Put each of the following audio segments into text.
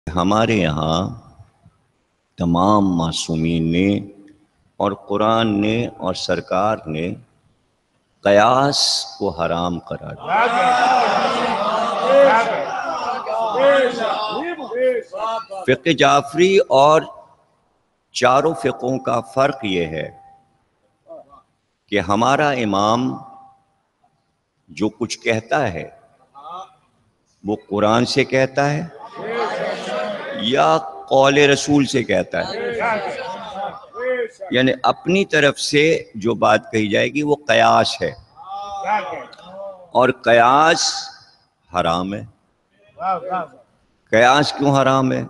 ہمارے یہاں تمام معصومین نے اور قرآن نے اور سرکار نے قیاس کو حرام قرار دیا۔ فقہ جعفری اور چاروں فقہوں کا فرق یہ ہے کہ ہمارا امام جو کچھ کہتا ہے وہ قرآن سے کہتا ہے یا قول رسول سے کہتا ہے، یعنی اپنی طرف سے جو بات کہی جائے گی وہ قیاس ہے، اور قیاس حرام ہے۔ قیاس کیوں حرام ہے؟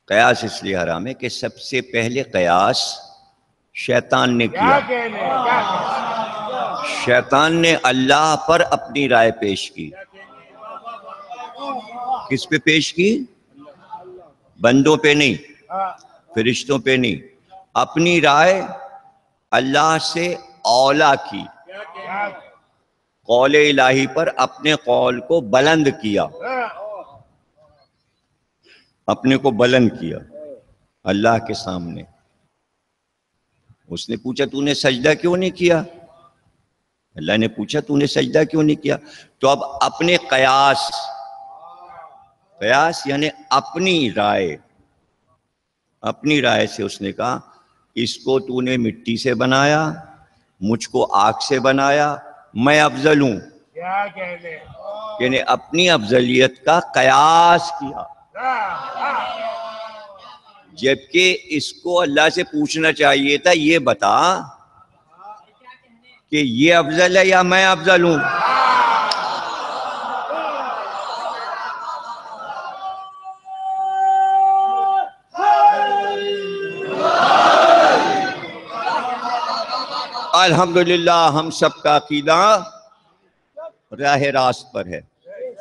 قیاس اس لیے حرام ہے کہ سب سے پہلے قیاس شیطان نے کیا۔ شیطان نے اللہ پر اپنی رائے پیش کی۔ کس پہ پیش کی؟ بندوں پہ نہیں، فرشتوں پہ نہیں، اپنی رائے اللہ سے اولا کی، قول الہی پر اپنے قول کو بلند کیا، اپنے کو بلند کیا اللہ کے سامنے۔ اس نے پوچھا تو نے سجدہ کیوں نہیں کیا؟ اللہ نے پوچھا تو نے سجدہ کیوں نہیں کیا؟ تو اب اپنے قیاس یعنی اپنی رائے سے اس نے کہا اس کو تو نے مٹی سے بنایا، مجھ کو آگ سے بنایا، میں افضل ہوں، یعنی اپنی افضلیت کا قیاس کیا، جبکہ اس کو اللہ سے پوچھنا چاہیے تھا یہ بتا کہ یہ افضل ہے یا میں افضل ہوں۔ الحمدللہ ہم سب کا عقیدہ راہ راست پر ہے۔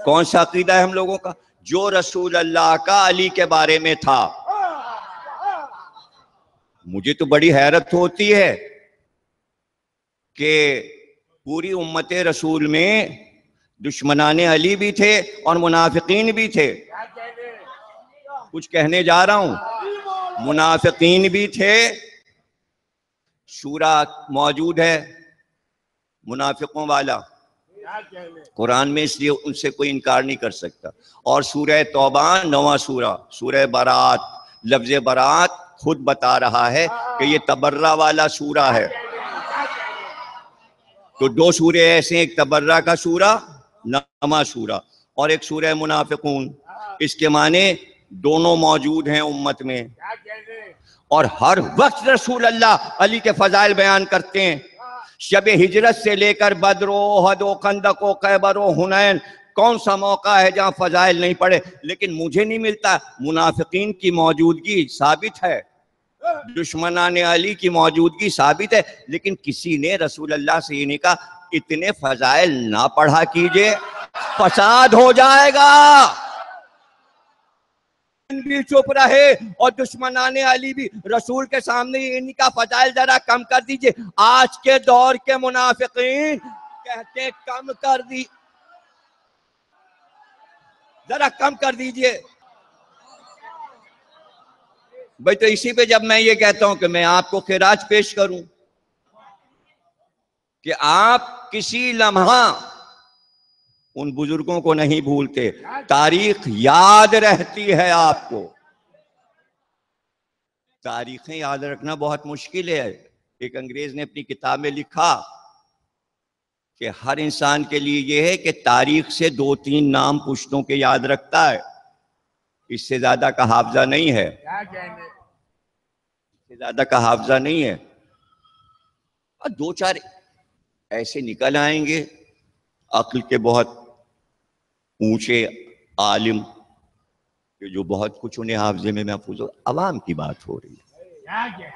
کون سا عقیدہ ہے ہم لوگوں کا؟ جو رسول اللہ کا علی کے بارے میں تھا۔ مجھے تو بڑی حیرت ہوتی ہے کہ پوری امت رسول میں دشمنان علی بھی تھے اور منافقین بھی تھے۔ کچھ کہنے جا رہا ہوں، منافقین بھی تھے۔ سورہ موجود ہے منافقوں والا قرآن میں، اس لیے ان سے کوئی انکار نہیں کر سکتا۔ اور سورہ توبہ 9واں سورہ برات، لفظ برات خود بتا رہا ہے کہ یہ تبرہ والا سورہ ہے۔ تو دو سورے ایسے ہیں، ایک تبرہ کا سورہ 9واں سورہ اور ایک سورہ منافقون۔ اس کے معنی دونوں موجود ہیں امت میں، اور ہر وقت رسول اللہ علی کے فضائل بیان کرتے ہیں۔ شب ہجرت سے لے کر بدر و احد و خندق و خیبر و حنین، کون سا موقع ہے جہاں فضائل نہیں پڑھے؟ لیکن مجھے نہیں ملتا۔ منافقین کی موجودگی ثابت ہے، دشمنان علی کی موجودگی ثابت ہے، لیکن کسی نے رسول اللہ سے یہ نہیں کہا اتنے فضائل نہ پڑھا کیجئے، فساد ہو جائے گا۔ بھی چپ رہے اور دشمنان علی بھی رسول کے سامنے ان کا فضائل ذرا کم کر دیجئے۔ آج کے دور کے منافقین کہتے کم کر دی، ذرا کم کر دیجئے۔ بھئی تو اسی پہ جب میں یہ کہتا ہوں کہ میں آپ کو خراج پیش کروں کہ آپ کسی لمحہ ان بزرگوں کو نہیں بھولتے، تاریخ یاد رہتی ہے آپ کو۔ تاریخیں یاد رکھنا بہت مشکل ہے۔ ایک انگریز نے اپنی کتاب میں لکھا کہ ہر انسان کے لیے یہ ہے کہ تاریخ سے 2-3 نام پشتوں کے یاد رکھتا ہے، اس سے زیادہ کا حافظہ نہیں ہے، اس سے زیادہ کا حافظہ نہیں ہے۔ اور 2-4 ایسے نکل آئیں گے عقل کے بہت اونچے عالم کہ جو بہت کچھ انہیں حافظے میں محفوظ ہو۔ عوام کی بات ہو رہی ہے۔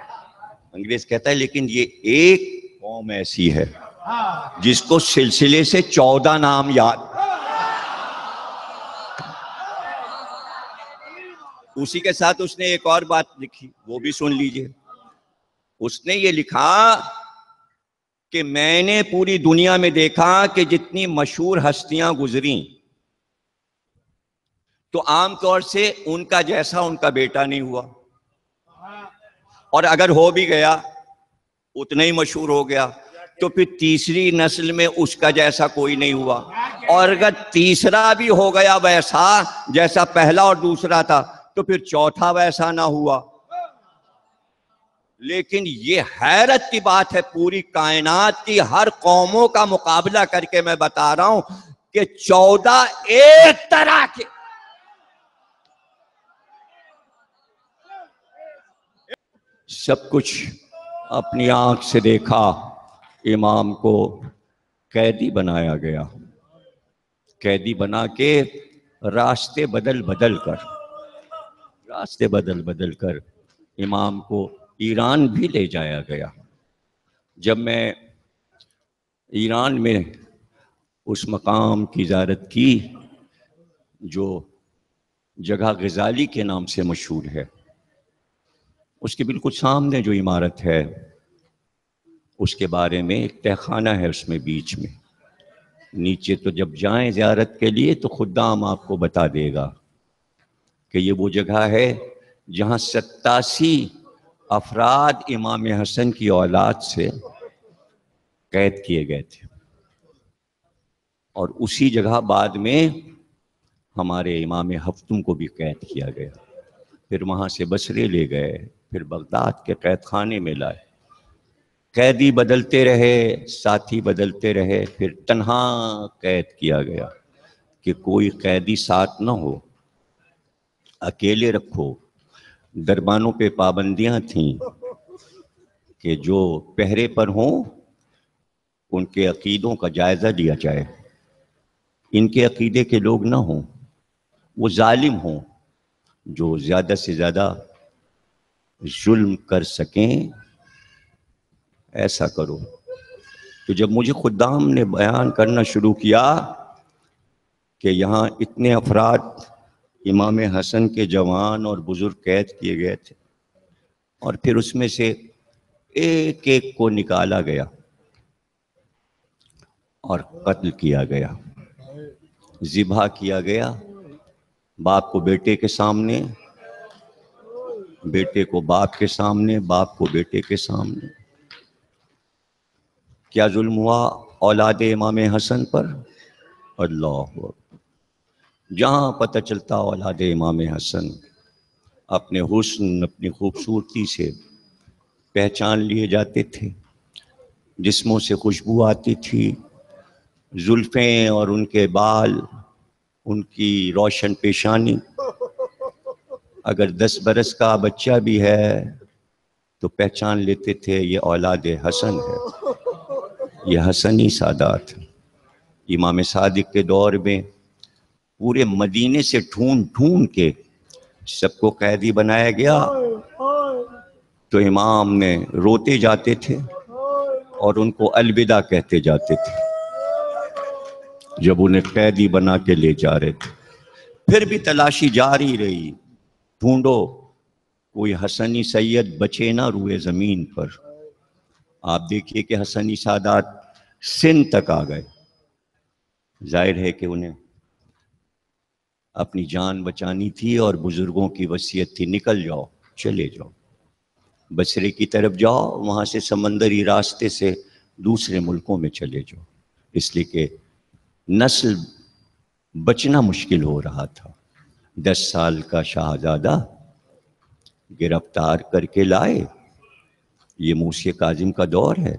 انگریز کہتا ہے لیکن یہ ایک قوم ایسی ہے جس کو سلسلے سے 14 نام یاد۔ اسی کے ساتھ اس نے ایک اور بات لکھی، وہ بھی سن لیجئے۔ اس نے یہ لکھا کہ میں نے پوری دنیا میں دیکھا کہ جتنی مشہور ہستیاں گزریں تو عام طور سے ان کا جیسا ان کا بیٹا نہیں ہوا، اور اگر ہو بھی گیا اتنا ہی مشہور ہو گیا، تو پھر تیسری نسل میں اس کا جیسا کوئی نہیں ہوا، اور اگر تیسرا بھی ہو گیا ویسا جیسا پہلا اور دوسرا تھا تو پھر چوتھا ویسا نہ ہوا۔ لیکن یہ حیرت کی بات ہے، پوری کائنات کی ہر قوموں کا مقابلہ کر کے میں بتا رہا ہوں کہ 14 ایک طرح کے سب کچھ اپنی آنکھ سے دیکھا، امام کو قیدی بنایا گیا، قیدی بنا کے راستے بدل بدل کر امام کو ایران بھی لے جایا گیا۔ جب میں ایران میں اس مقام کی زیارت کی جو جگہ غزالی کے نام سے مشہور ہے، اس کے بالکل سامنے جو عمارت ہے اس کے بارے میں ایک تہخانہ ہے، اس میں بیچ میں نیچے، تو جب جائیں زیارت کے لیے تو خدام آپ کو بتا دے گا کہ یہ وہ جگہ ہے جہاں 87 افراد امام حسن کی اولاد سے قید کیے گئے تھے، اور اسی جگہ بعد میں ہمارے امام ہفتم کو بھی قید کیا گیا، پھر وہاں سے بصرے لے گئے، پھر بغداد کے قید خانے میں لائے، قیدی بدلتے رہے، ساتھی بدلتے رہے، پھر تنہا قید کیا گیا کہ کوئی قیدی ساتھ نہ ہو، اکیلے رکھو۔ دربانوں پہ پابندیاں تھیں کہ جو پہرے پر ہوں ان کے عقیدوں کا جائزہ لیا جائے، ان کے عقیدے کے لوگ نہ ہوں، وہ ظالم ہوں جو زیادہ سے زیادہ ظلم کر سکیں، ایسا کرو۔ تو جب مجھے خدام نے بیان کرنا شروع کیا کہ یہاں اتنے افراد امام حسن کے جوان اور بزرگ قید کیے گئے تھے، اور پھر اس میں سے ایک ایک کو نکالا گیا اور قتل کیا گیا، ذبح کیا گیا، باپ کو بیٹے کے سامنے، بیٹے کو باپ کے سامنے، باپ کو بیٹے کے سامنے۔ کیا ظلم ہوا اولاد امام حسن پر؟ اللہ اکبر! جہاں پتہ چلتا اولاد امام حسن اپنے حسن، اپنی خوبصورتی سے پہچان لیے جاتے تھے، جسموں سے خوشبو آتی تھی، زلفیں اور ان کے بال، ان کی روشن پیشانی، اگر 10 برس کا بچہ بھی ہے تو پہچان لیتے تھے یہ اولاد حسن ہے، یہ حسنی سادات۔ امام صادق کے دور میں پورے مدینے سے ڈھونڈ ڈھونڈ کے سب کو قیدی بنایا گیا، تو امام نے روتے جاتے تھے اور ان کو الوداع کہتے جاتے تھے جب انہیں قیدی بنا کے لے جا رہے تھے۔ پھر بھی تلاشی جاری رہی، ڈھونڈو کوئی حسنی سید بچے نہ روئے زمین پر۔ آپ دیکھیے کہ حسنی سادات سندھ تک آ گئے، ظاہر ہے کہ انہیں اپنی جان بچانی تھی اور بزرگوں کی وصیت تھی، نکل جاؤ، چلے جاؤ، بصرے کی طرف جاؤ، وہاں سے سمندری راستے سے دوسرے ملکوں میں چلے جاؤ، اس لیے کہ نسل بچنا مشکل ہو رہا تھا۔ 10 سال کا شاہزادہ گرفتار کر کے لائے، یہ موسی کاظم کا دور ہے،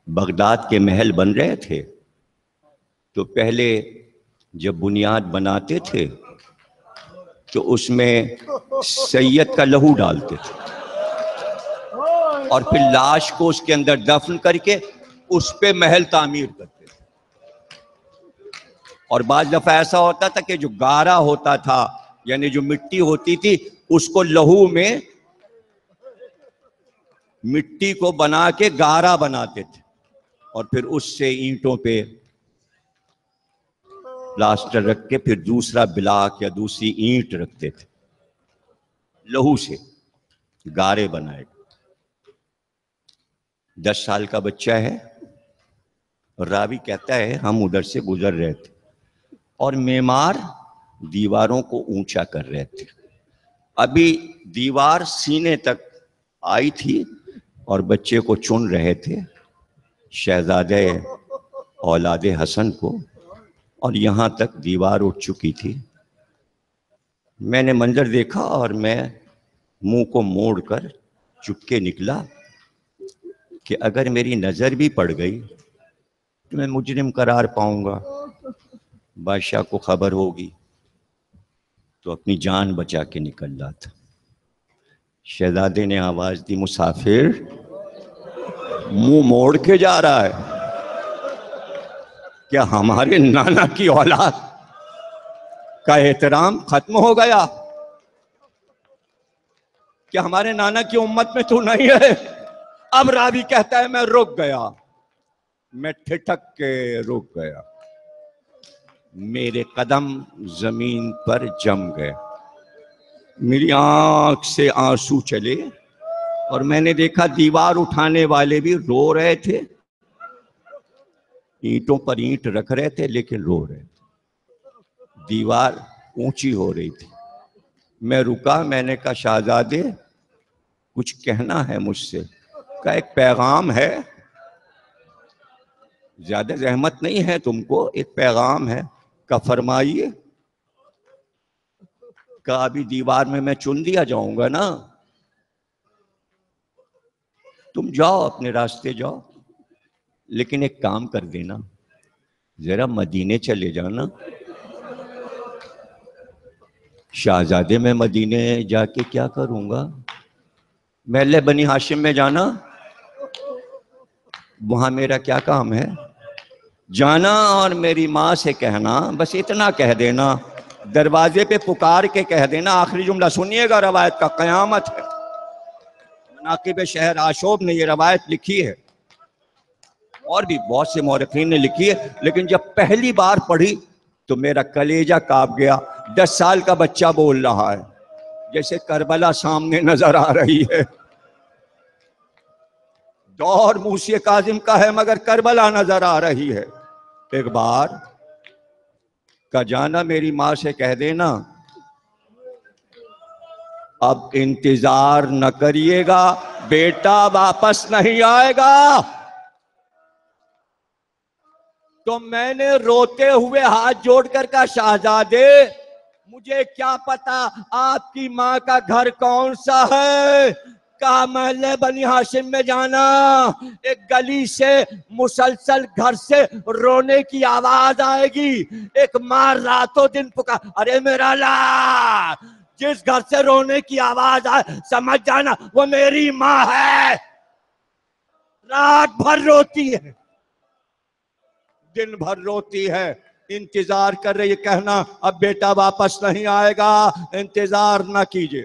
بغداد کے محل بن رہے تھے، تو پہلے جب بنیاد بناتے تھے تو اس میں سید کا لہو ڈالتے تھے اور پھر لاش کو اس کے اندر دفن کر کے اس پہ محل تعمیر کرتے تھے۔ اور بعض دفعہ ایسا ہوتا تھا کہ جو گارا ہوتا تھا، یعنی جو مٹی ہوتی تھی، اس کو لہو میں مٹی کو بنا کے گارا بناتے تھے اور پھر اس سے اینٹوں پہ پلاسٹر رکھ کے پھر دوسرا بلاک یا دوسری اینٹ رکھتے تھے، لہو سے گارے بنائے۔ 10 سال کا بچہ ہے، راوی کہتا ہے ہم ادھر سے گزر رہے تھے اور معمار دیواروں کو اونچا کر رہے تھے. ابھی دیوار سینے تک آئی تھی اور بچے کو چن رہے تھے, شہزادے اولاد حسن کو, اور یہاں تک دیوار اٹھ چکی تھی. میں نے منظر دیکھا اور میں منہ کو موڑ کر چپکے نکلا کہ اگر میری نظر بھی پڑ گئی تو میں مجرم قرار پاؤں گا, بادشاہ کو خبر ہوگی, تو اپنی جان بچا کے نکل رہا تھا. شہزادے نے آواز دی, مسافر منہ موڑ کے جا رہا ہے, کیا ہمارے نانا کی اولاد کا احترام ختم ہو گیا؟ کیا ہمارے نانا کی امت میں تو نہیں ہے؟ اب راوی کہتا ہے میں رک گیا, میں ٹھٹک کے رک گیا, میرے قدم زمین پر جم گئے, میری آنکھ سے آنسو چلے اور میں نے دیکھا دیوار اٹھانے والے بھی رو رہے تھے, اینٹوں پر اینٹ رکھ رہے تھے لیکن رو رہے تھے. دیوار اونچی ہو رہی تھی. میں رکا, میں نے کہا شہزادے کچھ کہنا ہے مجھ سے؟ کا ایک پیغام ہے, زیادہ زحمت نہیں ہے تم کو, ایک پیغام ہے. کا فرمائیے. کا ابھی دیوار میں چن دیا جاؤں گا نا, تم جاؤ اپنے راستے جاؤ, لیکن ایک کام کر دینا, ذرا مدینے چلے جانا. شہزادے میں مدینے جا کے کیا کروں گا؟ محلے بنی ہاشم میں جانا, وہاں میرا کیا کام ہے؟ جانا اور میری ماں سے کہنا, بس اتنا کہہ دینا, دروازے پہ پکار کے کہہ دینا. آخری جملہ سنیے گا روایت کا, قیامت ہے. مناقب شہر آشوب نے یہ روایت لکھی ہے, اور بھی بہت سے مورخین نے لکھی ہے, لیکن جب پہلی بار پڑھی تو میرا کلیجہ کانپ گیا. 10 سال کا بچہ بول رہا ہے, جیسے کربلا سامنے نظر آ رہی ہے. دور موسی کاظم کا ہے مگر کربلا نظر آ رہی ہے. ایک بار کا جانا میری ماں سے کہہ دینا, اب انتظار نہ کریے گا, بیٹا واپس نہیں آئے گا. تو میں نے روتے ہوئے ہاتھ جوڑ کر کہا شہزادے مجھے کیا پتا آپ کی ماں کا گھر کون سا ہے. کہا محلے بنی ہاشم میں جانا, ایک گلی سے مسلسل گھر سے رونے کی آواز آئے گی. ایک ماں راتوں دن پکار, ارے میرا لا, جس گھر سے رونے کی آواز آئے سمجھ جانا وہ میری ماں ہے. رات بھر روتی ہے, دن بھر روتی ہے, انتظار کر رہی ہے. کہنا اب بیٹا واپس نہیں آئے گا, انتظار نہ کیجیے.